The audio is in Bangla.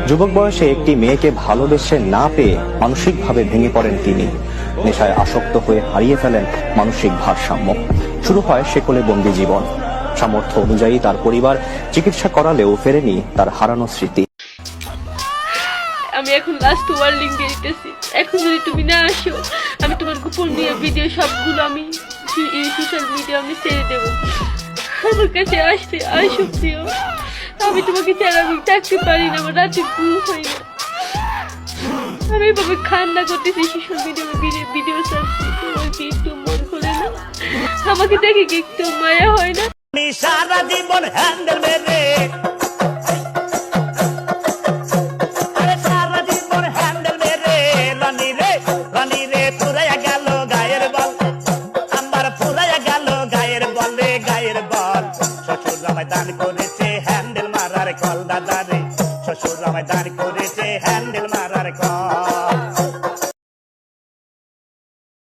যুবক বয়সে একটি মেয়েকে ভালোবেসে না পেয়ে মানসিকভাবে ভেঙে পড়েন তিনি। নেশায় আসক্ত হয়ে হারিয়ে ফেলেন মানসিক ভারসাম্য। শুরু হয় সেকলে বন্দি জীবন। সামর্থ্য অনুযায়ী তার পরিবার চিকিৎসা করালেও ফেরেনি তার হারানো স্মৃতি। আমি এখন লাস্ট ওয়ার্নিং দিয়ে দিতেছি, এখন যদি তুমি না আসো আমি তোমার গোপন নিয়ে ভিডিও সবগুলো আমি সোশ্যাল মিডিয়া আমি ছেড়ে দেবো। আমার কাছে আসো প্রিয়, আমি তোমাকে ছাড়া আমি থাকতে পারি না, আমার রাতে ঘুম হয় না। আমি এভাবে কান্না করতেছি, সোশ্যাল মিডিয়া ভিডিও ছাড়ছি, তোমার কি একটু মন খোলে না? আমাকে দেখে কি একটু মায়া হয় না? সারা জীবন হ্যান্ডেল মেরে দান করেছে হ্যান্ডেল মারার কল দাদা রে, শ্বশুর আমায় দান করেছে হ্যান্ডেল মারার কল।